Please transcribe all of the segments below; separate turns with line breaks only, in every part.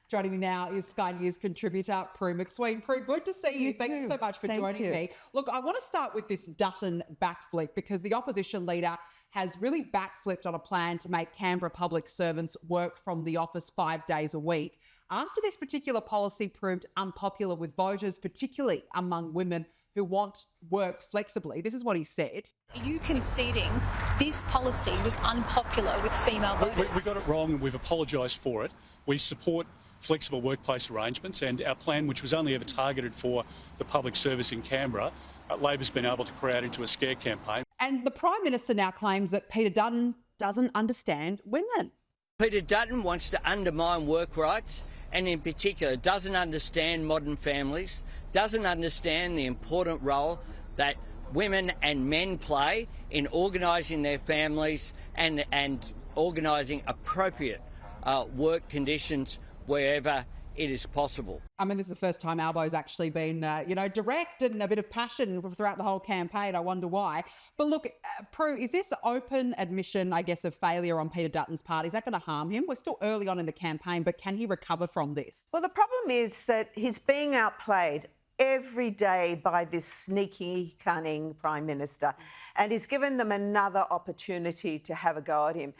Joining me now is Sky News contributor Prue MacSween. Prue, good to see you. Thank you so much for joining me. Look, I want to start with this Dutton backflip because the opposition leader has really backflipped on a plan to make Canberra public servants work from the office 5 days a week. After this particular policy proved unpopular with voters, particularly among women who want work flexibly. This is what he said.
Are you conceding this policy was unpopular with female voters?
We got it wrong and we've apologised for it. We support flexible workplace arrangements, and our plan, which was only ever targeted for the public service in Canberra, Labor's been able to create into a scare campaign.
And the Prime Minister now claims that Peter Dutton doesn't understand women.
Peter Dutton wants to undermine work rights and in particular doesn't understand modern families, doesn't understand the important role that women and men play in organising their families and organising appropriate work conditions wherever it is possible.
I mean, this is the first time Albo's actually been, direct and a bit of passion throughout the whole campaign. I wonder why. But look, Prue, is this open admission, I guess, of failure on Peter Dutton's part? Is that going to harm him? We're still early on in the campaign, but can he recover from this?
Well, the problem is that he's being outplayed every day by this sneaky, cunning Prime Minister, and he's given them another opportunity to have a go at him.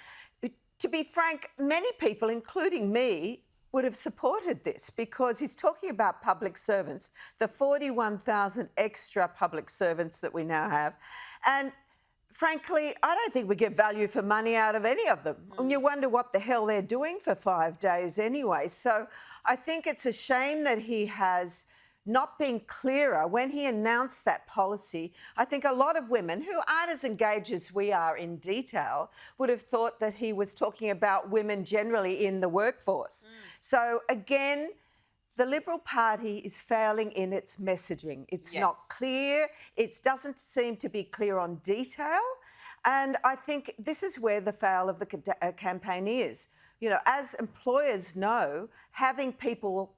To be frank, many people, including me, would have supported this because he's talking about public servants, the 41,000 extra public servants that we now have. And frankly, I don't think we get value for money out of any of them. And you wonder what the hell they're doing for 5 days anyway. So I think it's a shame that he has not been clearer when he announced that policy. I think a lot of women who aren't as engaged as we are in detail would have thought that he was talking about women generally in the workforce. So again, the Liberal Party is failing in its messaging. It's not clear. It doesn't seem to be clear on detail. And I think this is where the fail of the campaign is. You know, as employers know, having people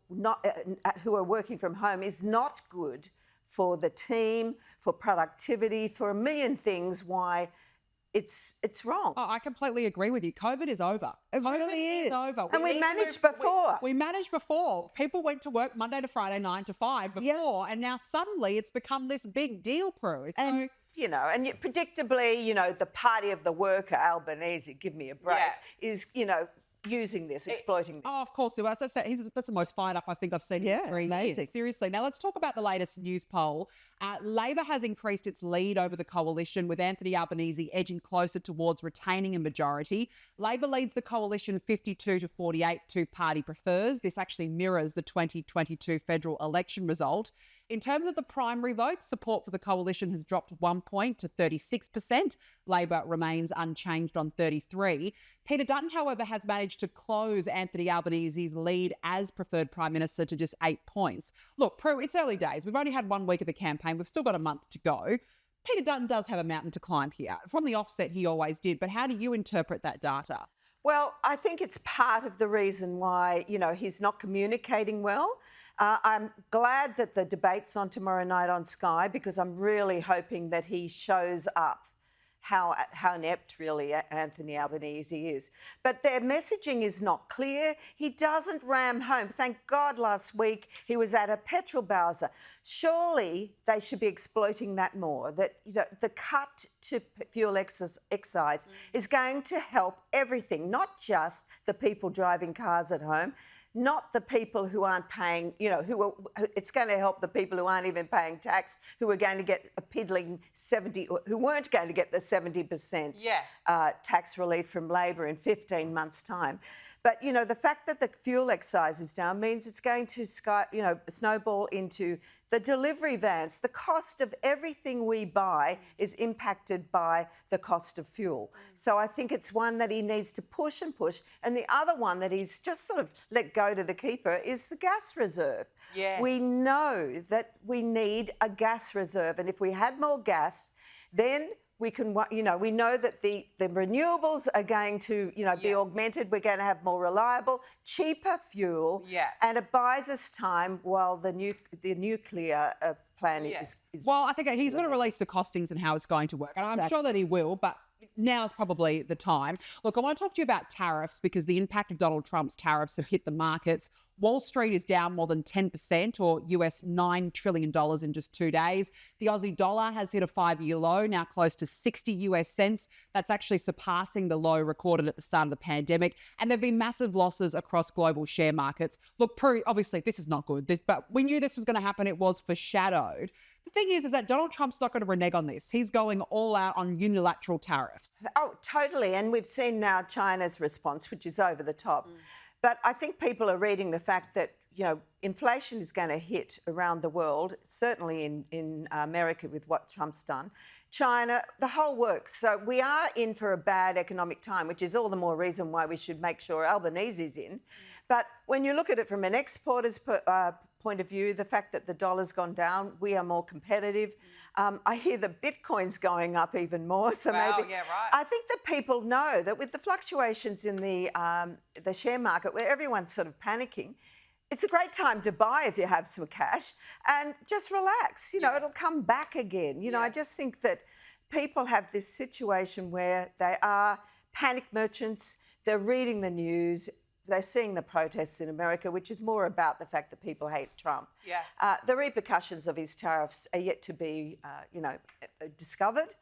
who are working from home is not good for the team, for productivity, for a million things why it's wrong.
Oh, I completely agree with you. COVID is over.
It really is.
COVID is over.
And we managed before.
We managed before. People went to work Monday to Friday, 9 to 5 before, and now suddenly it's become this big deal, Prue.
And, predictably, the party of the worker, Albanese, give me a break, is, using this, exploiting this.
Oh, of course. As I said, that's the most fired up I think I've seen in 3 years. Seriously. Now, let's talk about the latest news poll. Labor has increased its lead over the coalition, with Anthony Albanese edging closer towards retaining a majority. Labor leads the coalition 52 to 48, two-party prefers. This actually mirrors the 2022 federal election result. In terms of the primary votes, support for the coalition has dropped 1 point to 36%. Labor remains unchanged on 33%. Peter Dutton, however, has managed to close Anthony Albanese's lead as preferred Prime Minister to just 8 points. Look, Prue, it's early days. We've only had 1 week of the campaign. We've still got a month to go. Peter Dutton does have a mountain to climb here. From the offset, he always did. But how do you interpret that data?
Well, I think it's part of the reason why, he's not communicating well. I'm glad that the debate's on tomorrow night on Sky because I'm really hoping that he shows up how inept really Anthony Albanese is. But their messaging is not clear. He doesn't ram home. Thank God last week he was at a petrol bowser. Surely they should be exploiting that more, that the cut to fuel excise is going to help everything, not just the people driving cars at home, not the people who aren't paying, it's going to help the people who aren't even paying tax, who are going to get a piddling 70, who weren't going to get the 70% tax relief from Labor in 15 months' time. But, the fact that the fuel excise is down means it's going to, snowball into the delivery vans. The cost of everything we buy is impacted by the cost of fuel. So I think it's one that he needs to push and push. And the other one that he's just sort of let go to the keeper is the gas reserve.
Yes.
We know that we need a gas reserve. And if we had more gas, then we can, we know that the renewables are going to, be augmented. We're going to have more reliable, cheaper fuel.
Yeah.
And it buys us time while the nuclear plan is...
Well, I think he's going to release the costings and how it's going to work. And I'm sure that he will, but now's probably the time. Look, I want to talk to you about tariffs because the impact of Donald Trump's tariffs have hit the markets Wall Street is down more than 10% or US $9 trillion in just 2 days. The Aussie dollar has hit a 5-year low, now close to 60 US cents. That's actually surpassing the low recorded at the start of the pandemic. And there have been massive losses across global share markets. Look, Prue, obviously this is not good, but we knew this was going to happen. It was foreshadowed. The thing is that Donald Trump's not going to renege on this. He's going all out on unilateral tariffs.
Oh, totally. And we've seen now China's response, which is over the top. But I think people are reading the fact that, inflation is going to hit around the world, certainly in America with what Trump's done. China, the whole works. So we are in for a bad economic time, which is all the more reason why we should make sure Albanese's in. But when you look at it from an exporter's point of view, the fact that the dollar's gone down, we are more competitive. I hear the Bitcoin's going up even more. So maybe I think that people know that with the fluctuations in the share market, where everyone's sort of panicking, it's a great time to buy if you have some cash and just relax. It'll come back again. I just think that people have this situation where they are panic merchants. They're reading the news. They're seeing the protests in America, which is more about the fact that people hate Trump. The repercussions of his tariffs are yet to be, discovered.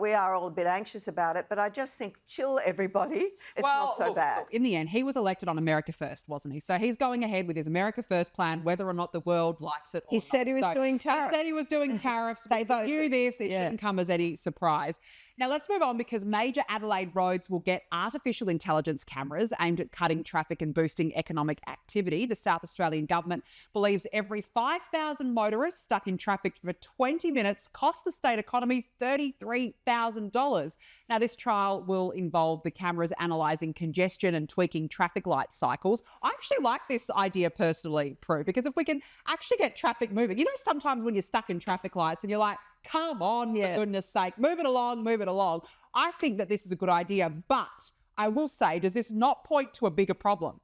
We are all a bit anxious about it, but I just think chill, everybody. It's not so bad.
Look, in the end, he was elected on America First, wasn't he? So he's going ahead with his America First plan, whether or not the world likes it or not.
He said he was doing tariffs.
He said he was doing tariffs. They knew this. It shouldn't come as any surprise. Now, let's move on because major Adelaide roads will get artificial intelligence cameras aimed at cutting traffic and boosting economic activity. The South Australian government believes every 5,000 motorists stuck in traffic for 20 minutes cost the state economy $33,000. Now, this trial will involve the cameras analysing congestion and tweaking traffic light cycles. I actually like this idea personally, Prue, because if we can actually get traffic moving, sometimes when you're stuck in traffic lights and you're like, come on, for goodness sake, move it along, move it along. I think that this is a good idea, but I will say, does this not point to a bigger problem?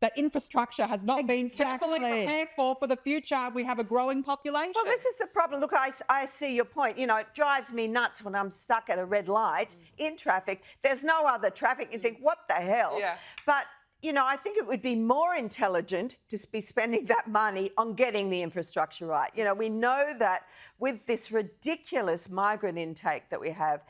That infrastructure has not been carefully prepared for the future. We have a growing population.
Well, this is the problem. Look, I see your point. It drives me nuts when I'm stuck at a red light in traffic. There's no other traffic. You think, what the hell? But I think it would be more intelligent to be spending that money on getting the infrastructure right. We know that with this ridiculous migrant intake that we have,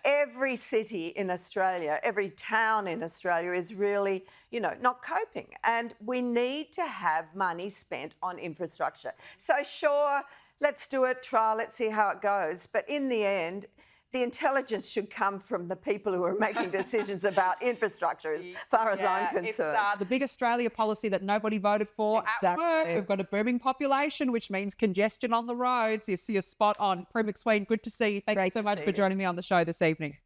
every city in Australia, every town in Australia is really, not coping. And we need to have money spent on infrastructure. So sure, let's do it, try, let's see how it goes. But in the end, the intelligence should come from the people who are making decisions about infrastructure, as far as I'm concerned.
It's the big Australia policy that nobody voted for at work. We've got a booming population, which means congestion on the roads. You see a spot on. Prue MacSween, good to see you. Thank you so much for joining me on the show this evening.